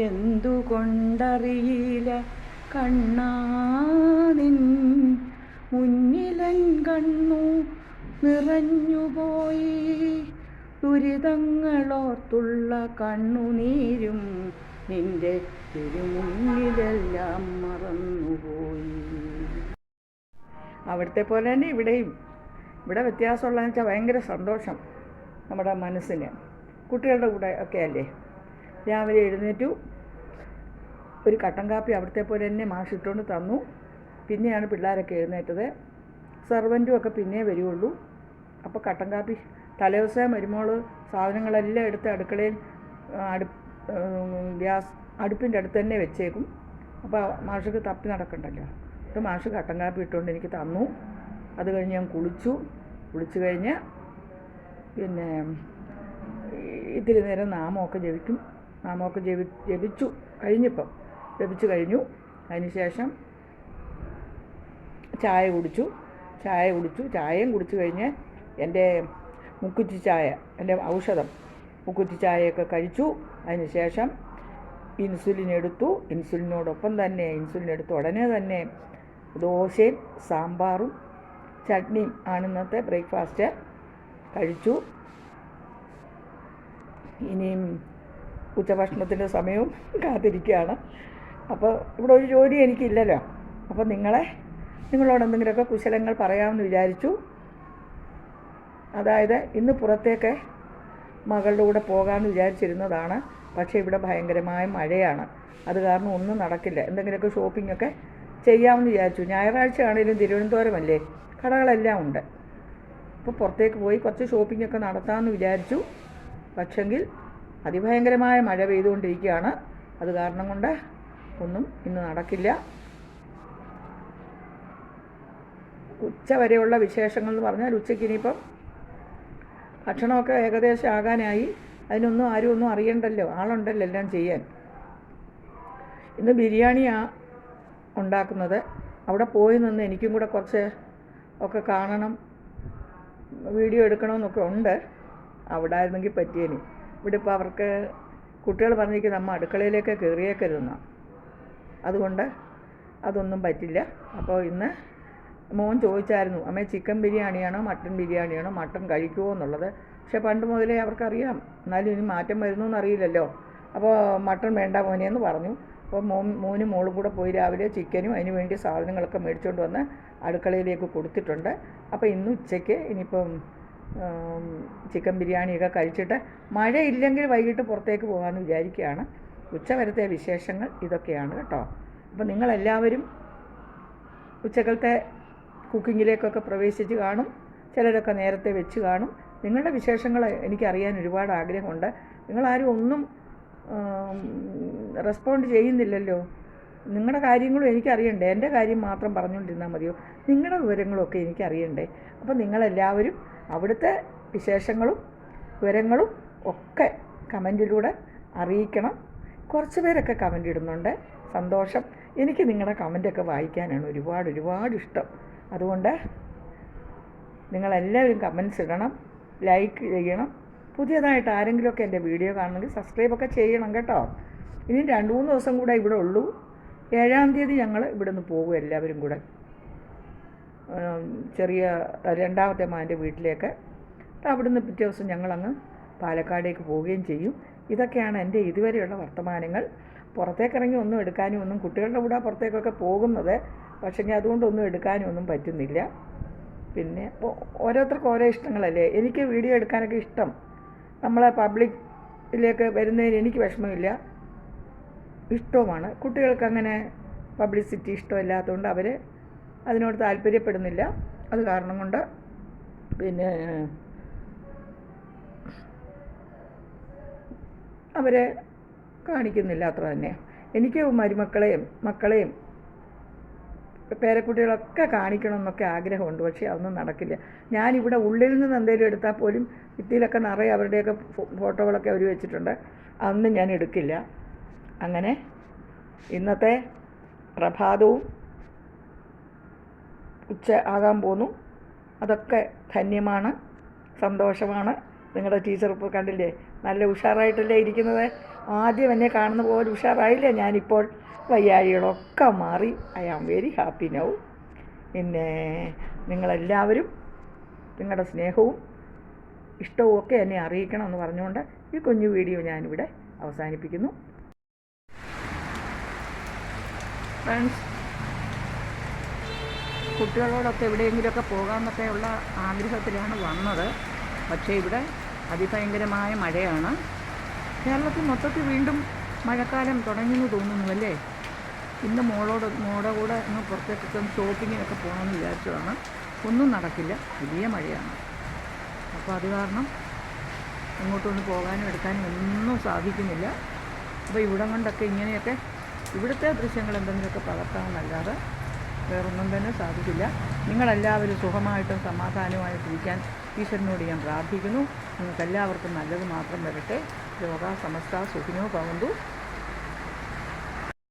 എന്തുകൊണ്ടറിയില്ല കണ്ണാനിൻ മുന്നിലൻ കണ്ണു നിറഞ്ഞുപോയി. ദുരിതങ്ങളോർത്തുള്ള കണ്ണുനീരും നിന്റെ തിരുമുന്നിലെല്ലാം മറന്നുപോയി. അവിടുത്തെ പോലെ തന്നെ ഇവിടെ വ്യത്യാസമുള്ളതെന്ന് വെച്ചാൽ ഭയങ്കര സന്തോഷം നമ്മുടെ മനസ്സിന്. കുട്ടികളുടെ കൂടെ ഒക്കെ അല്ലേ, രാവിലെ എഴുന്നേറ്റു ഒരു കട്ടൻ കാപ്പി അവിടുത്തെ പോലെ തന്നെ മാഷിട്ടുകൊണ്ട് തന്നു. പിന്നെയാണ് പിള്ളേരൊക്കെ എഴുന്നേറ്റത്. സെർവൻറ്റും ഒക്കെ പിന്നെ വരുള്ളൂ. അപ്പോൾ കട്ടൻ കാപ്പി തലേദിവസം വരുമ്പോൾ സാധനങ്ങളെല്ലാം എടുത്ത് അടുക്കളയിൽ അടുപ്പിൻ്റെ അടുത്ത് തന്നെ വെച്ചേക്കും. അപ്പോൾ മാഷക്ക് തപ്പി നടക്കണ്ടല്ലോ. അപ്പോൾ മാഷ് കട്ടൻ കാപ്പി ഇട്ടുകൊണ്ട് എനിക്ക് തന്നു. അത് കഴിഞ്ഞ് ഞാൻ കുളിച്ചു കഴിഞ്ഞ് പിന്നെ ഇത്തിരി നേരം നാമമൊക്കെ ജപിച്ചു കഴിഞ്ഞു. അതിന് ശേഷം ചായയും കുടിച്ചു കഴിഞ്ഞ് എൻ്റെ മുക്കുറ്റി ചായ, എൻ്റെ ഔഷധം മുക്കുറ്റി ചായയൊക്കെ കഴിച്ചു. അതിന് ശേഷം ഇൻസുലിൻ എടുത്തു ഉടനെ തന്നെ ദോശയും സാമ്പാറും ചട്നിയും ആണ് ഇന്നത്തെ ബ്രേക്ക്ഫാസ്റ്റ് കഴിച്ചു. ഇനിയും ഉച്ചഭക്ഷണത്തിൻ്റെ സമയവും കാത്തിരിക്കുകയാണ്. അപ്പോൾ ഇവിടെ ഒരു ജോലി എനിക്കില്ലല്ലോ. അപ്പോൾ നിങ്ങളോട് എന്തെങ്കിലുമൊക്കെ കുശലങ്ങൾ പറയാമെന്ന് വിചാരിച്ചു. അതായത് ഇന്ന് പുറത്തേക്ക് മകളുടെ കൂടെ പോകാമെന്ന് വിചാരിച്ചിരുന്നതാണ്. പക്ഷേ ഇവിടെ ഭയങ്കരമായ മഴയാണ്. അത് കാരണം ഒന്നും നടക്കില്ല. എന്തെങ്കിലുമൊക്കെ ഷോപ്പിങ്ങൊക്കെ ചെയ്യാമെന്ന് വിചാരിച്ചു. ഞായറാഴ്ച ആണെങ്കിലും തിരുവനന്തപുരമല്ലേ, കടകളെല്ലാം ഉണ്ട്. അപ്പോൾ പുറത്തേക്ക് പോയി കുറച്ച് ഷോപ്പിങ്ങൊക്കെ നടത്താമെന്ന് വിചാരിച്ചു. പക്ഷെങ്കിൽ അതിഭയങ്കരമായ മഴ പെയ്തുകൊണ്ടിരിക്കുകയാണ്. അത് കാരണം കൊണ്ട് ഒന്നും ഇന്ന് നടക്കില്ല. ഉച്ച വരെയുള്ള വിശേഷങ്ങൾ എന്ന് പറഞ്ഞാൽ ഉച്ചയ്ക്ക് ഇനിയിപ്പം ഭക്ഷണമൊക്കെ ഏകദേശം ആകാനായി. അതിനൊന്നും ആരും ഒന്നും അറിയണ്ടല്ലോ, ആളുണ്ടല്ലോ എല്ലാം ചെയ്യാൻ. ഇന്ന് ബിരിയാണിയാണ് ഉണ്ടാക്കുന്നത്. അവിടെ പോയി നിന്ന് എനിക്കും കൂടെ കുറച്ച് ഒക്കെ കാണണം, വീഡിയോ എടുക്കണമെന്നൊക്കെ ഉണ്ട്. അവിടെ ആയിരുന്നെങ്കിൽ പറ്റിയേനെ. ഇവിടെ ഇപ്പോൾ അവർക്ക് കുട്ടികൾ പറഞ്ഞിരിക്കുന്നത് അമ്മ അടുക്കളയിലേക്ക് കയറിയേക്കരുതെന്നാണ്. അതുകൊണ്ട് അതൊന്നും പറ്റില്ല. അപ്പോൾ ഇന്ന് മോൻ ചോദിച്ചായിരുന്നു, അമ്മേ ചിക്കൻ ബിരിയാണിയാണോ മട്ടൻ ബിരിയാണിയാണോ, മട്ടൻ കഴിക്കുമോ എന്നുള്ളത്. പക്ഷേ പണ്ട് മുതലേ അവർക്കറിയാം, എന്നാലും ഇനി മാറ്റം വരുന്നു എന്നറിയില്ലല്ലോ. അപ്പോൾ മട്ടൻ വേണ്ട മോനെന്ന് പറഞ്ഞു. അപ്പോൾ മോനും മോളും കൂടെ പോയി രാവിലെ ചിക്കനും അതിന് വേണ്ടി സാധനങ്ങളൊക്കെ മേടിച്ചുകൊണ്ട് വന്ന് അടുക്കളയിലേക്ക് കൊടുത്തിട്ടുണ്ട്. അപ്പോൾ ഇന്ന് ഉച്ചയ്ക്ക് ഇനിയിപ്പം ചിക്കൻ ബിരിയാണിയൊക്കെ കഴിച്ചിട്ട് മഴയില്ലെങ്കിൽ വൈകിട്ട് പുറത്തേക്ക് പോകാമെന്ന് വിചാരിക്കുകയാണ്. ഉച്ചവരത്തെ വിശേഷങ്ങൾ ഇതൊക്കെയാണ് കേട്ടോ. അപ്പോൾ നിങ്ങളെല്ലാവരും ഉച്ചക്കലത്തെ കുക്കിങ്ങിലേക്കൊക്കെ പ്രവേശിച്ച് കാണും, ചിലരൊക്കെ നേരത്തെ വെച്ച് കാണും. നിങ്ങളുടെ വിശേഷങ്ങൾ എനിക്കറിയാൻ ഒരുപാട് ആഗ്രഹമുണ്ട്. നിങ്ങളാരും ഒന്നും റെസ്പോണ്ട് ചെയ്യുന്നില്ലല്ലോ. നിങ്ങളുടെ കാര്യങ്ങളും എനിക്കറിയണ്ടേ, എൻ്റെ കാര്യം മാത്രം പറഞ്ഞുകൊണ്ടിരുന്നാൽ മതിയോ? നിങ്ങളുടെ വിവരങ്ങളൊക്കെ എനിക്കറിയണ്ടേ. അപ്പോൾ നിങ്ങളെല്ലാവരും അവിടുത്തെ വിശേഷങ്ങളും വിവരങ്ങളും ഒക്കെ കമൻറ്റിലൂടെ അറിയിക്കണം. കുറച്ച് പേരൊക്കെ കമൻ്റ് ഇടുന്നുണ്ട്, സന്തോഷം. എനിക്ക് നിങ്ങളുടെ കമൻ്റൊക്കെ വായിക്കാനാണ് ഒരുപാട് ഇഷ്ടം. അതുകൊണ്ട് നിങ്ങളെല്ലാവരും കമൻറ്റ്സ് ഇടണം, ലൈക്ക് ചെയ്യണം. പുതിയതായിട്ട് ആരെങ്കിലുമൊക്കെ എൻ്റെ വീഡിയോ കാണണമെങ്കിൽ സബ്സ്ക്രൈബൊക്കെ ചെയ്യണം കേട്ടോ. ഇനി 2-3 ദിവസം കൂടെ ഇവിടെ ഉള്ളൂ. 7-ാം തീയതി ഞങ്ങൾ ഇവിടെ നിന്ന് പോകും എല്ലാവരും കൂടെ ചെറിയ രണ്ടാമത്തെ മാൻ്റെ വീട്ടിലേക്ക്. അവിടുന്ന് പിറ്റേ ദിവസം ഞങ്ങളങ്ങ് പാലക്കാടേക്ക് പോവുകയും ചെയ്യും. ഇതൊക്കെയാണ് എൻ്റെ ഇതുവരെയുള്ള വർത്തമാനങ്ങൾ. പുറത്തേക്കിറങ്ങി ഒന്നും എടുക്കാനും ഒന്നും, കുട്ടികളുടെ കൂടെ പുറത്തേക്കൊക്കെ പോകുന്നത്, പക്ഷേ അതുകൊണ്ടൊന്നും എടുക്കാനും ഒന്നും പറ്റുന്നില്ല. പിന്നെ ഓരോരുത്തർക്കും ഓരോ ഇഷ്ടങ്ങളല്ലേ. എനിക്ക് വീഡിയോ എടുക്കാനൊക്കെ ഇഷ്ടം. നമ്മളെ പബ്ലിക്കിലേക്ക് വരുന്നതിന് എനിക്ക് വിഷമമില്ല, ഇഷ്ടവുമാണ്. കുട്ടികൾക്ക് അങ്ങനെ പബ്ലിസിറ്റി ഇഷ്ടമില്ലാത്തതുകൊണ്ട് അവർ അതിനോട് താല്പര്യപ്പെടുന്നില്ല. അത് കാരണം കൊണ്ട് പിന്നെ അവരെ കാണിക്കുന്നില്ല അത്ര തന്നെ. എനിക്ക് മക്കളെയും പേരക്കുട്ടികളൊക്കെ കാണിക്കണമെന്നൊക്കെ ആഗ്രഹമുണ്ട്. പക്ഷേ അതൊന്നും നടക്കില്ല. ഞാനിവിടെ ഉള്ളിൽ നിന്ന് എന്തെങ്കിലും എടുത്താൽ പോലും ഭിത്തിയിലൊക്കെ നിറയെ അവരുടെയൊക്കെ ഫോട്ടോകളൊക്കെ അവർ വെച്ചിട്ടുണ്ട്. അതൊന്നും ഞാൻ എടുക്കില്ല. അങ്ങനെ ഇന്നത്തെ പ്രഭാതവും ഉച്ച ആകാൻ പോന്നു. അതൊക്കെ ധന്യമാണ്, സന്തോഷമാണ്. നിങ്ങളുടെ ടീച്ചർ ഇപ്പോൾ കണ്ടില്ലേ, നല്ല ഉഷാറായിട്ടല്ലേ ഇരിക്കുന്നത്. ആദ്യം എന്നെ കാണുന്ന പോലെ ഉഷാറായില്ലേ ഞാനിപ്പോൾ. വയ്യാഴികളൊക്കെ മാറി. I am very happy now. പിന്നെ നിങ്ങളെല്ലാവരും നിങ്ങളുടെ സ്നേഹവും ഇഷ്ടവും ഒക്കെ എന്നെ അറിയിക്കണമെന്ന് പറഞ്ഞുകൊണ്ട് ഈ കുഞ്ഞു വീഡിയോ ഞാനിവിടെ അവസാനിപ്പിക്കുന്നു. ഫ്രണ്ട്സ്, കുട്ടികളോടൊക്കെ എവിടെയെങ്കിലുമൊക്കെ പോകാമെന്നൊക്കെയുള്ള ആഗ്രഹത്തിലാണ് വന്നത്. പക്ഷേ ഇവിടെ അതിഭയങ്കരമായ മഴയാണ്. കേരളത്തിൽ മൊത്തത്തിൽ വീണ്ടും മഴക്കാലം തുടങ്ങിയെന്ന് തോന്നുന്നു അല്ലേ. ഇന്ന് മോടെ കൂടെ ഒന്ന് പുറത്തേക്കൊക്കെ ഷോപ്പിങ്ങിനൊക്കെ പോകണമെന്ന് വിചാരിച്ചതാണ്. ഒന്നും നടക്കില്ല, വലിയ മഴയാണ്. അപ്പോൾ അത് കാരണം അങ്ങോട്ടൊന്ന് പോകാനും എടുക്കാനും ഒന്നും സാധിക്കുന്നില്ല. അപ്പോൾ ഇവിടം കൊണ്ടൊക്കെ ഇങ്ങനെയൊക്കെ ഇവിടുത്തെ ദൃശ്യങ്ങൾ എന്തെങ്കിലുമൊക്കെ പകർത്താമെന്നല്ലാതെ വേറൊന്നും തന്നെ സാധിക്കില്ല. നിങ്ങളെല്ലാവരും സുഖമായിട്ടും സമാധാനമായിട്ടും ഇരിക്കാൻ ഈശ്വരനോട് ഞാൻ പ്രാർത്ഥിക്കുന്നു. നിങ്ങൾക്കെല്ലാവർക്കും നല്ലത് മാത്രം വരട്ടെ. ലോകാ സമസ്ത സുഖിനോ ഭവന്തു.